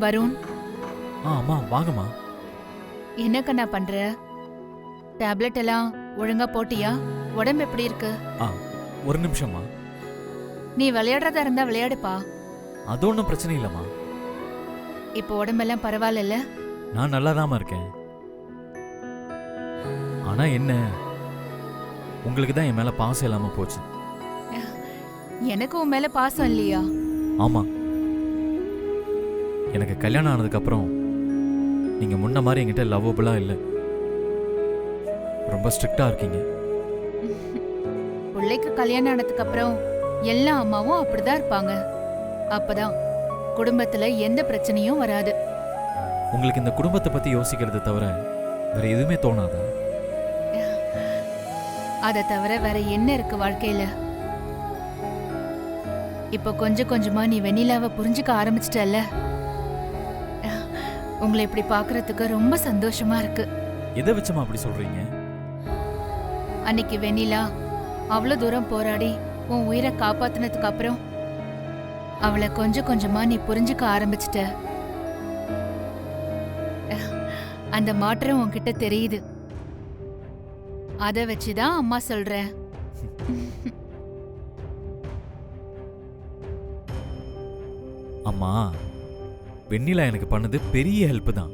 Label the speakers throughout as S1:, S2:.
S1: வருண்,
S2: அம்மா வாங்கம்மா.
S1: என்ன கண்ணா பண்ற? டேப்லெட் எல்லாம் ஒழுங்கா போட்டியா? உடம்பு எப்படி இருக்கு?
S2: ஒரு நிமிஷம்மா.
S1: நீ விளையாடுறதா இருந்தா விளையாடுப்பா.
S2: அது ஒன்றும் பிரச்சனை இல்லைம்மா.
S1: இப்போ உடம்பெல்லாம் பரவாயில்ல?
S2: நான் நல்லாதாம்மா இருக்கேன். ஆனா என்ன, உங்களுக்கு தான் என் மேல பாசம் இல்லாம போச்சு.
S1: எனக்கு உன் மேல பாசம் இல்லையா?
S2: ஆமா, எனக்கு கல்யாணம் ஆனதுக்கு அப்புறம் நீங்க முன்ன மாதிரி என்கிட்ட லவ்வபிளா இல்லை. ரொம்ப ஸ்ட்ரிக்டா இருக்கீங்க.
S1: பிள்ளைக்கு கல்யாணம் ஆனதுக்கு அப்புறம் எல்லா அம்மாவும் அப்படிதான் இருப்பாங்க. அப்பதான் குடும்பத்துல எந்த பிரச்சனையும் வராது.
S2: உங்களுக்கு இந்த குடும்பத்தை பத்தி யோசிக்கிறத தவிர வேற எதுவுமே தோணாதா?
S1: அதை தவிர வேற என்ன இருக்கு வாழ்க்கையில? இப்ப கொஞ்சம் கொஞ்சமா நீ வெண்ணிலாவை புரிஞ்சுக்க ஆரம்பிச்சிட்டல்ல. உங்களை இப்படி பாக்குறதுக்கு ரொம்ப சந்தோஷமா இருக்கு.
S2: எதை வச்சமா அப்படி சொல்றீங்க?
S1: அன்னைக்கு வெண்ணிலா அவ்வளவு தூரம் போராடி உன் உயிரை காப்பாத்தினதுக்கு அப்புறம் அவளை கொஞ்சம் கொஞ்சமா நீ புரிஞ்சுக்க ஆரம்பிச்சிட்ட. அந்த மாற்றம் உன்கிட்ட தெரியுது. அத வச்சுதான் அம்மா சொல்றேன்.
S2: அம்மா, வெண்ணிலா எனக்கு பண்ணது பெரிய ஹெல்ப் தான்.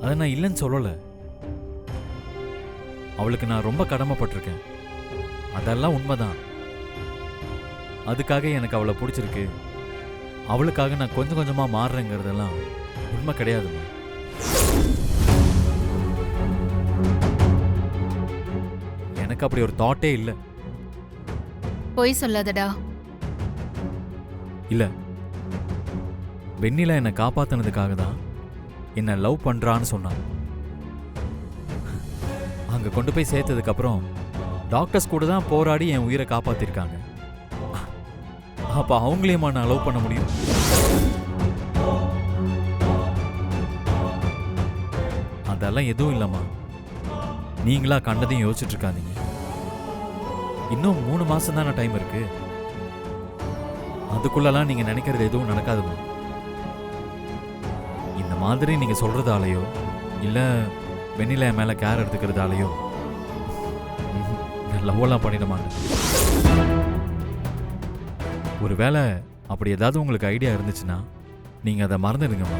S2: அதை நான் இல்லைன்னு சொல்லலை. அவளுக்கு நான் ரொம்ப கடமைப்பட்டிருக்கேன். அதெல்லாம் உண்மைதான். அதுக்காக எனக்கு அவளை பிடிச்சிருக்கு, அவளுக்காக நான் கொஞ்சம் கொஞ்சமா மாறுறேங்கிறதெல்லாம் உண்மை கிடையாதுமா. எனக்கு அப்படி ஒரு தாட்டே இல்லை.
S1: பொய் சொல்லாதடா.
S2: இல்ல, வெண்ணிலா என்னை காப்பாத்தினதுக்காக தான் என்ன லவ் பண்றான்னு சொன்னான். அங்க கொண்டு போய் சேர்த்ததுக்கு அப்புறம் டாக்டர்ஸ் கூட தான் போராடி என் உயிரை காப்பாத்திருக்காங்க. அப்ப அவங்களையுமா நான் லவ் பண்ண முடியும்? அதெல்லாம் எதுவும் இல்லம்மா. நீங்களா கண்டதையும் யோசிச்சுட்டு இருக்காதீங்க. இன்னும் 3 மாசம் தானே டைம் இருக்கு. அதுக்குள்ளலாம் நீங்க நினைக்கிறது எதுவும் நடக்காதுமா. இந்த மாதிரி நீங்க சொல்றதாலேயோ இல்ல வெண்ணிலா மேல கேர் எடுத்துக்கிறதாலேயோ நான் லவ்வெல்லாம் பண்ணிட மாட்டேன். ஒருவேளை அப்படி ஏதாவது உங்களுக்கு ஐடியா இருந்துச்சுன்னா நீங்க அதை மறந்துடுங்கம்மா.